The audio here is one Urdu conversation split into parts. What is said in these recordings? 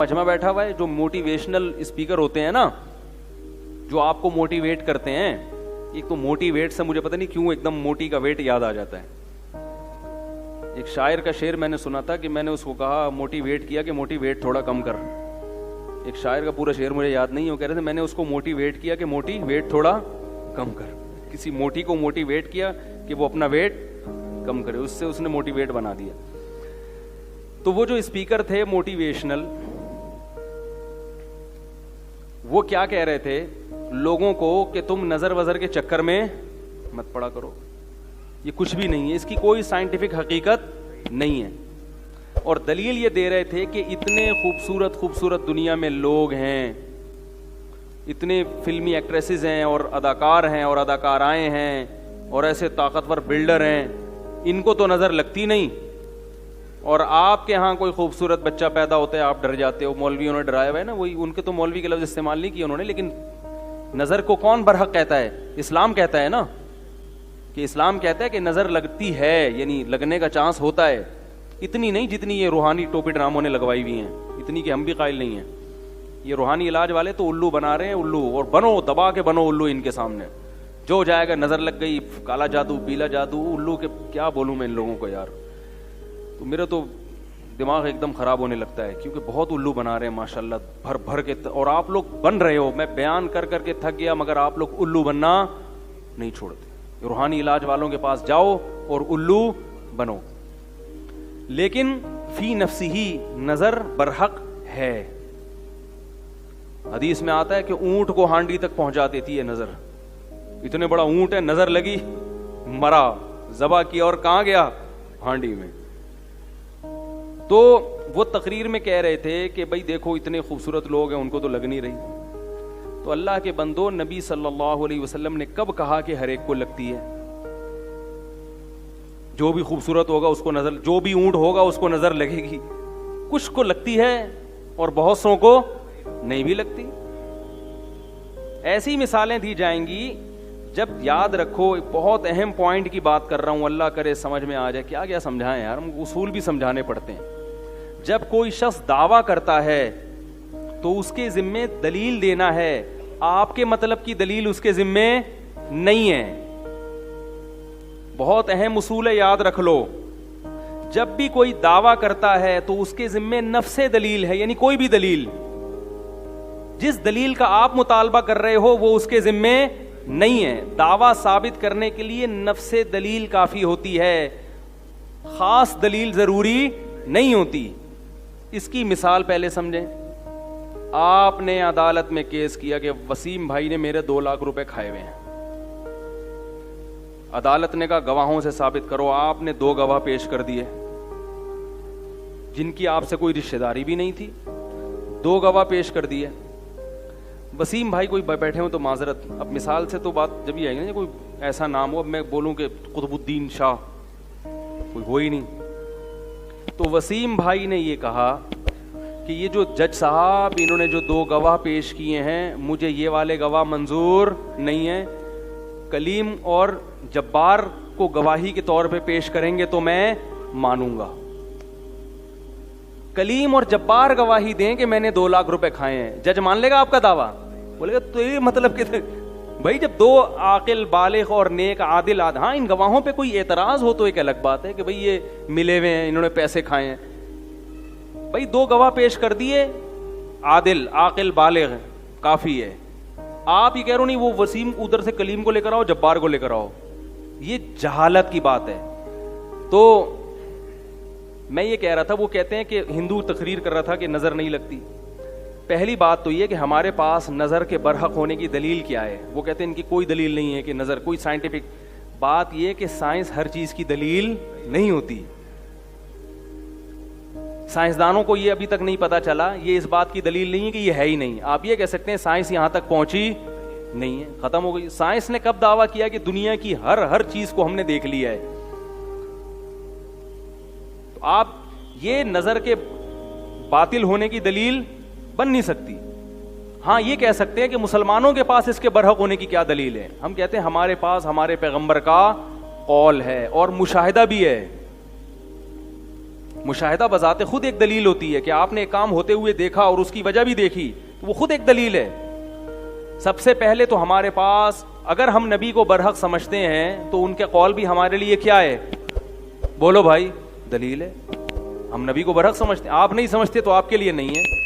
مجمع بیٹھا ہوا ہے, جو موٹیویشنل اسپیکر ہوتے ہیں نا, جو آپ کو موٹیویٹ کرتے ہیں. ایک تو موٹیویٹ سے مجھے پتہ نہیں کیوں ایک دم موٹی کا ویٹ یاد آ جاتا ہے. ایک شاعر کا شعر میں نے سنا تھا کہ میں نے اس کو کہا, موٹیویٹ کیا کہ موٹی ویٹ تھوڑا کم کر. ایک شاعر کا پورا شعر مجھے یاد نہیں ہے, وہ کہہ رہے تھے میں نے اس کو موٹیویٹ کیا کہ موٹی ویٹ تھوڑا کم کر. کسی موٹی کو موٹیویٹ کیا کہ وہ اپنا ویٹ کم کرے, اس سے اس نے موٹیویٹ بنا دیا. تو وہ جو اسپیکر تھے موٹیویشنل, وہ کیا کہہ رہے تھے لوگوں کو کہ تم نظر وزر کے چکر میں مت پڑا کرو, یہ کچھ بھی نہیں ہے, اس کی کوئی سائنٹیفک حقیقت نہیں ہے. اور دلیل یہ دے رہے تھے کہ اتنے خوبصورت خوبصورت دنیا میں لوگ ہیں, اتنے فلمی ایکٹریسز ہیں اور اداکار ہیں اور اداکارائیں ہیں اور ایسے طاقتور بلڈر ہیں, ان کو تو نظر لگتی نہیں. اور آپ کے ہاں کوئی خوبصورت بچہ پیدا ہوتا ہے آپ ڈر جاتے ہو. مولویوں نے ڈرایا ہوا ہے نا, وہی ان کے تو مولوی کے لفظ استعمال نہیں کیے انہوں نے, لیکن نظر کو کون برحق کہتا ہے؟ اسلام کہتا ہے نا, کہ اسلام کہتا ہے کہ نظر لگتی ہے, یعنی لگنے کا چانس ہوتا ہے. اتنی نہیں جتنی یہ روحانی ٹوپی ڈراموں نے لگوائی ہوئی ہیں, اتنی کہ ہم بھی قائل نہیں ہیں. یہ روحانی علاج والے تو الو بنا رہے ہیں, الو, اور بنو دبا کے بنو الو ان کے سامنے. جو جائے گا نظر لگ گئی, کالا جادو پیلا جادو, الو کے کیا بولوں میں ان لوگوں کو یار. تو میرا تو دماغ ایک دم خراب ہونے لگتا ہے, کیونکہ بہت الو بنا رہے ہیں ماشاءاللہ بھر بھر کے, اور آپ لوگ بن رہے ہو. میں بیان کر کر کے تھک گیا, مگر آپ لوگ الو بننا نہیں چھوڑتے. روحانی علاج والوں کے پاس جاؤ اور الو بنو. لیکن فی نفسی نظر برحق ہے. حدیث میں آتا ہے کہ اونٹ کو ہانڈی تک پہنچا دیتی ہے نظر. اتنے بڑا اونٹ ہے, نظر لگی مرا, ذبح کیا اور کہاں گیا؟ ہانڈی میں. تو وہ تقریر میں کہہ رہے تھے کہ بھائی دیکھو اتنے خوبصورت لوگ ہیں, ان کو تو لگ نہیں رہی. تو اللہ کے بندو, نبی صلی اللہ علیہ وسلم نے کب کہا کہ ہر ایک کو لگتی ہے؟ جو بھی خوبصورت ہوگا اس کو نظر, جو بھی اونٹ ہوگا اس کو نظر لگے گی. کچھ کو لگتی ہے اور بہت سو کو نہیں بھی لگتی. ایسی مثالیں دی جائیں گی. جب یاد رکھو, ایک بہت اہم پوائنٹ کی بات کر رہا ہوں, اللہ کرے سمجھ میں آ جائے. کیا کیا سمجھائیں یار, ہم اصول بھی سمجھانے پڑتے ہیں. جب کوئی شخص دعویٰ کرتا ہے تو اس کے ذمے دلیل دینا ہے. آپ کے مطلب کی دلیل اس کے ذمے نہیں ہے. بہت اہم اصول ہے, یاد رکھ لو. جب بھی کوئی دعویٰ کرتا ہے تو اس کے ذمے نفس دلیل ہے, یعنی کوئی بھی دلیل. جس دلیل کا آپ مطالبہ کر رہے ہو وہ اس کے ذمے نہیں ہے. دعویٰ ثابت کرنے کے لیے نفس دلیل کافی ہوتی ہے, خاص دلیل ضروری نہیں ہوتی. اس کی مثال پہلے سمجھیں. آپ نے عدالت میں کیس کیا کہ وسیم بھائی نے میرے 2 لاکھ روپے کھائے ہوئے ہیں. عدالت نے کہا گواہوں سے ثابت کرو. آپ نے 2 گواہ پیش کر دیے جن کی آپ سے کوئی رشتہ داری بھی نہیں تھی. 2 گواہ پیش کر دیے. وسیم بھائی کوئی بیٹھے ہوں تو معذرت, اب مثال سے تو بات جب یہ آئے گی, کوئی ایسا نام ہو, میں بولوں کہ قطب الدین شاہ, کوئی ہو ہی نہیں. تو وسیم بھائی نے یہ کہا کہ یہ جو جج صاحب انہوں نے جو 2 گواہ پیش کیے ہیں, مجھے یہ والے گواہ منظور نہیں ہیں. کلیم اور جبار کو گواہی کے طور پہ پیش کریں گے تو میں مانوں گا. کلیم اور جبار گواہی دیں کہ میں نے 2 لاکھ روپے کھائے ہیں, جج مان لے گا آپ کا دعویٰ؟ بولے گا تو یہ مطلب کہ بھائی جب 2 عاقل بالغ اور نیک عادل ہاں ان گواہوں پہ کوئی اعتراض ہو تو ایک الگ بات ہے کہ بھئی یہ ملے ہوئے ہیں, انہوں نے پیسے کھائے ہیں. بھئی 2 گواہ پیش کر دیے, عادل عاقل بالغ, کافی ہے. آپ یہ کہہ رہو نہیں وہ وسیم ادھر سے کلیم کو لے کر آؤ, جبار کو لے کر آؤ, یہ جہالت کی بات ہے. تو میں یہ کہہ رہا تھا, وہ کہتے ہیں کہ ہندو تقریر کر رہا تھا کہ نظر نہیں لگتی. پہلی بات تو یہ کہ ہمارے پاس نظر کے برحق ہونے کی دلیل کیا ہے. وہ کہتے ہیں ان کی کوئی دلیل نہیں ہے کہ نظر, کوئی سائنٹیفک بات. یہ کہ سائنس ہر چیز کی دلیل نہیں ہوتی. سائنسدانوں کو یہ ابھی تک نہیں پتا چلا, یہ اس بات کی دلیل نہیں ہے کہ یہ ہے ہی نہیں. آپ یہ کہہ سکتے ہیں سائنس یہاں تک پہنچی نہیں ہے, ختم ہو گئی. سائنس نے کب دعویٰ کیا کہ دنیا کی ہر چیز کو ہم نے دیکھ لیا ہے؟ تو آپ یہ نظر کے باطل ہونے کی دلیل بن نہیں سکتی. ہاں یہ کہہ سکتے ہیں کہ مسلمانوں کے پاس اس کے برحق ہونے کی کیا دلیل ہے. ہم کہتے ہیں ہمارے پاس ہمارے پیغمبر کا قول ہے اور مشاہدہ بھی ہے. مشاہدہ بذات خود ایک دلیل ہوتی ہے کہ آپ نے ایک کام ہوتے ہوئے دیکھا اور اس کی وجہ بھی دیکھی، تو وہ خود ایک دلیل ہے. سب سے پہلے تو ہمارے پاس اگر ہم نبی کو برحق سمجھتے ہیں تو ان کے قول بھی ہمارے لیے کیا ہے؟ بولو بھائی، دلیل ہے. ہم نبی کو برحق سمجھتے ہیں، آپ نہیں سمجھتے تو آپ کے لیے نہیں ہے.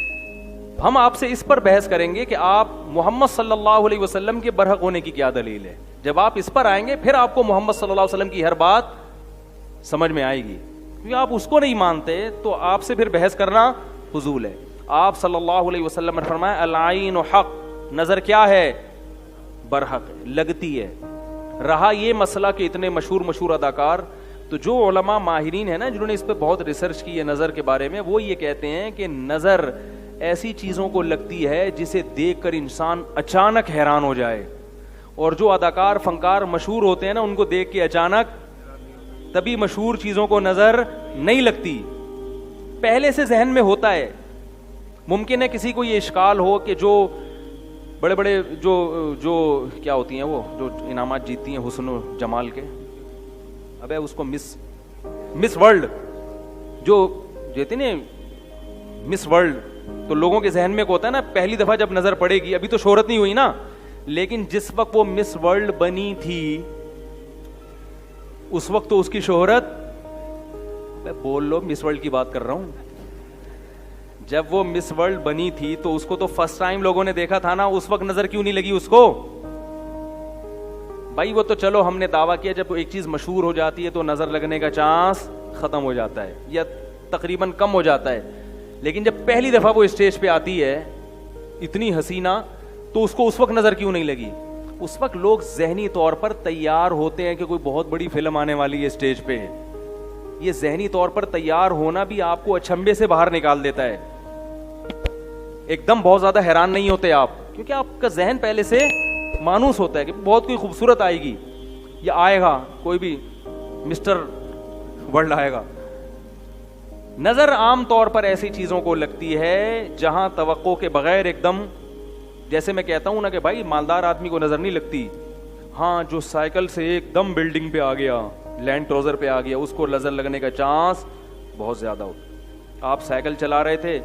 ہم آپ سے اس پر بحث کریں گے کہ آپ محمد صلی اللہ علیہ وسلم کے برحق ہونے کی کیا دلیل ہے. جب آپ اس پر آئیں گے پھر آپ کو محمد صلی اللہ علیہ وسلم کی ہر بات سمجھ میں آئے گی. کیونکہ آپ اس کو نہیں مانتے تو آپ سے پھر بحث کرنا فضول ہے. آپ صلی اللہ علیہ وسلم نے فرمایا العین حق، نظر کیا ہے؟ برحق لگتی ہے. رہا یہ مسئلہ کہ اتنے مشہور اداکار، تو جو علماء ماہرین ہیں نا جنہوں نے اس پہ بہت ریسرچ کی ہے نظر کے بارے میں، وہ یہ کہتے ہیں کہ نظر ایسی چیزوں کو لگتی ہے جسے دیکھ کر انسان اچانک حیران ہو جائے. اور جو اداکار فنکار مشہور ہوتے ہیں نا ان کو دیکھ کے اچانک تبھی مشہور چیزوں کو نظر نہیں لگتی، پہلے سے ذہن میں ہوتا ہے. ممکن ہے کسی کو یہ اشکال ہو کہ جو بڑے بڑے جو کیا ہوتی ہیں وہ جو انعامات جیتتی ہیں حسن و جمال کے، ابے اس کو مس ورلڈ جو جیتے نا مس ورلڈ، تو لوگوں کے ذہن میں کو ہوتا ہے نا پہلی دفعہ جب نظر پڑے گی، ابھی تو شہرت نہیں ہوئی نا، لیکن جس وقت وہ مس ورلڈ بنی تھی اس وقت تو اس کی شہرت، میں بول لو مس ورلڈ کی بات کر رہا ہوں، جب وہ مس ورلڈ بنی تھی تو اس کو تو فرسٹ ٹائم لوگوں نے دیکھا تھا نا، اس وقت نظر کیوں نہیں لگی اس کو؟ بھائی وہ تو چلو ہم نے دعویٰ کیا جب ایک چیز مشہور ہو جاتی ہے تو نظر لگنے کا چانس ختم ہو جاتا ہے یا تقریباً کم ہو جاتا ہے. لیکن جب پہلی دفعہ وہ اسٹیج پہ آتی ہے اتنی حسینہ، تو اس کو اس وقت نظر کیوں نہیں لگی؟ اس وقت لوگ ذہنی طور پر تیار ہوتے ہیں کہ کوئی بہت بڑی فلم آنے والی ہے اسٹیج پہ. یہ ذہنی طور پر تیار ہونا بھی آپ کو اچھمبے سے باہر نکال دیتا ہے. ایک دم بہت زیادہ حیران نہیں ہوتے آپ، کیونکہ آپ کا ذہن پہلے سے مانوس ہوتا ہے کہ بہت کوئی خوبصورت آئے گی یا آئے گا، کوئی بھی مسٹر ورلڈ آئے گا. نظر عام طور پر ایسی چیزوں کو لگتی ہے جہاں توقع کے بغیر ایک دم، جیسے میں کہتا ہوں نا کہ بھائی مالدار آدمی کو نظر نہیں لگتی، ہاں جو سائیکل سے ایک دم بلڈنگ پہ آ گیا، لینڈ کروزر پہ آ گیا، اس کو نظر لگنے کا چانس بہت زیادہ ہوتا. آپ سائیکل چلا رہے تھے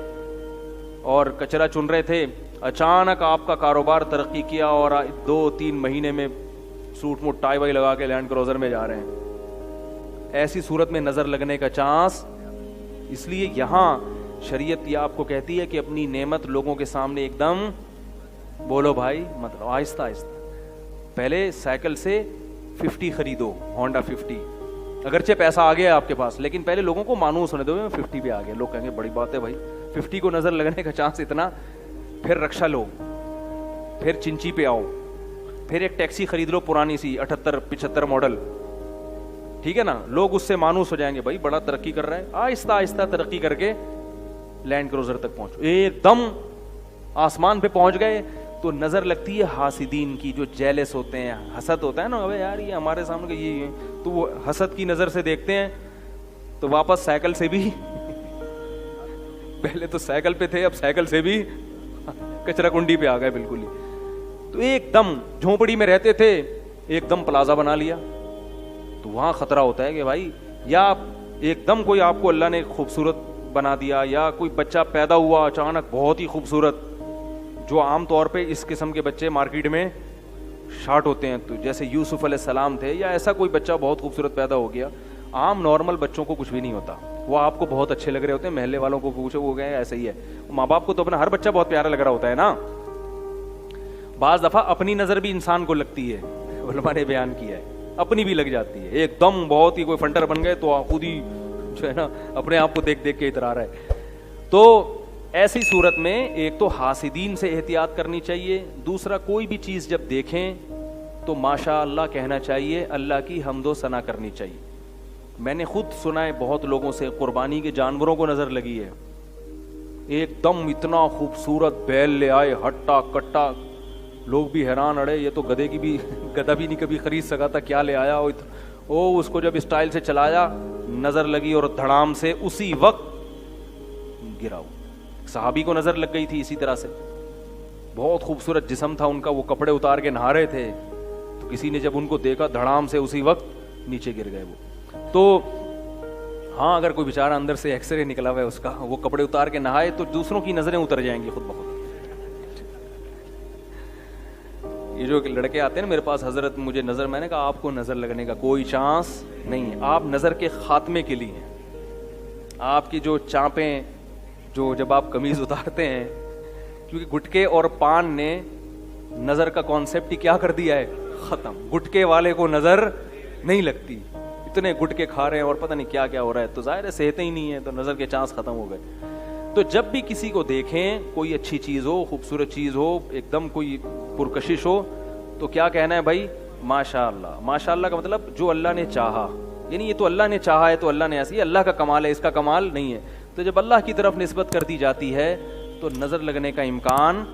اور کچرا چن رہے تھے، اچانک آپ کا کاروبار ترقی کیا اور 2-3 مہینے میں سوٹ موٹ ٹائی وائی لگا کے لینڈ کروزر میں جا رہے ہیں. ایسی صورت میں نظر لگنے کا چانس، اس لیے یہاں شریعت یہ آپ کو کہتی ہے کہ اپنی نعمت لوگوں کے سامنے ایک دم بولو بھائی، مطلب آہستہ آہستہ. پہلے سائیکل سے 50 خریدو، ہونڈا 50، اگرچہ پیسہ آ گیا آپ کے پاس، لیکن پہلے لوگوں کو مانوس ہونے دو میں 50 پہ آ گیا. لوگ کہیں گے بڑی بات ہے بھائی 50 کو نظر لگنے کا چانس اتنا. پھر رکشا لو، پھر چنچی پہ آؤ، پھر ایک ٹیکسی خرید لو پرانی سی 78-75 ماڈل، ٹھیک ہے نا. لوگ اس سے مانوس ہو جائیں گے بھائی بڑا ترقی کر رہا ہے. آہستہ آہستہ ترقی کر کے لینڈ کروزر تک پہنچو، ایک دم آسمان پہ پہنچ گئے تو نظر لگتی ہے حاسدین کی، جو جیلس ہوتے ہیں، حسد ہوتا ہے نا، ابے یار یہ ہمارے سامنے یہ ہے، تو وہ حسد کی نظر سے دیکھتے ہیں تو واپس سائیکل سے بھی پہلے تو سائیکل پہ تھے اب سائیکل سے بھی کچرا کنڈی پہ آ گئے بالکل ہی. تو ایک دم جھونپڑی میں رہتے تھے ایک دم پلازا بنا لیا، تو وہاں خطرہ ہوتا ہے کہ بھائی یا ایک دم کوئی آپ کو اللہ نے خوبصورت بنا دیا، یا کوئی بچہ پیدا ہوا اچانک بہت ہی خوبصورت، جو عام طور پہ اس قسم کے بچے مارکیٹ میں شارٹ ہوتے ہیں، تو جیسے یوسف علیہ السلام تھے، یا ایسا کوئی بچہ بہت خوبصورت پیدا ہو گیا. عام نارمل بچوں کو کچھ بھی نہیں ہوتا، وہ آپ کو بہت اچھے لگ رہے ہوتے ہیں، محلے والوں کو پوچھو وہ گئے ایسا ہی ہے. ماں باپ کو تو اپنا ہر بچہ بہت پیارا لگ رہا ہوتا ہے نا. بعض دفعہ اپنی نظر بھی انسان کو لگتی ہے، علماء نے بیان کیا ہے، اپنی بھی لگ جاتی ہے. ایک دم بہت ہی کوئی فنٹر بن گئے تو خود ہی جو ہے نا اپنے آپ کو دیکھ دیکھ کے اترا رہا ہے. تو ایسی صورت میں ایک تو حاسدین سے احتیاط کرنی چاہیے، دوسرا کوئی بھی چیز جب دیکھیں تو ماشاء اللہ کہنا چاہیے، اللہ کی حمد و ثنا کرنی چاہیے. میں نے خود سنا ہے بہت لوگوں سے قربانی کے جانوروں کو نظر لگی ہے، ایک دم اتنا خوبصورت بیل لے آئے ہٹا کٹا، لوگ بھی حیران، اڑے یہ تو گدھے کی بھی گدھا بھی نہیں کبھی خرید سکا تھا، کیا لے آیا او. اس کو جب اسٹائل سے چلایا نظر لگی اور دھڑام سے اسی وقت گرا. صحابی کو نظر لگ گئی تھی اسی طرح سے، بہت خوبصورت جسم تھا ان کا، وہ کپڑے اتار کے نہا رہے تھے، تو کسی نے جب ان کو دیکھا دھڑام سے اسی وقت نیچے گر گئے وہ. تو ہاں اگر کوئی بیچارہ اندر سے ایکس رے نکلا ہوا ہے اس کا, وہ کپڑے اتار کے نہائے تو دوسروں کی نظریں اتر جائیں گی خود بخود. یہ جو لڑکے آتے ہیں نا میرے پاس, حضرت مجھے نظر, میں نے کہا آپ کو نظر لگنے کا کوئی چانس نہیں ہے, آپ نظر کے خاتمے کے لیے ہیں. آپ کی جو چانپیں, جو جب آپ قمیض اتارتے ہیں, کیونکہ گٹکے اور پان نے نظر کا کانسیپٹ ہی کیا کر دیا ہے, ختم. گٹکے والے کو نظر نہیں لگتی, اتنے گٹکے کھا رہے ہیں اور پتہ نہیں کیا کیا ہو رہا ہے, تو ظاہر ہے صحتیں ہی نہیں ہے, تو نظر کے چانس ختم ہو گئے. تو جب بھی کسی کو دیکھیں, کوئی اچھی چیز ہو, خوبصورت چیز ہو, ایک دم کوئی پرکشش ہو, تو کیا کہنا ہے بھائی, ماشاء اللہ. ماشاء اللہ کا مطلب جو اللہ نے چاہا, یعنی یہ تو اللہ نے چاہا ہے تو اللہ نے ایسی, اللہ کا کمال ہے, اس کا کمال نہیں ہے. تو جب اللہ کی طرف نسبت کر دی جاتی ہے تو نظر لگنے کا امکان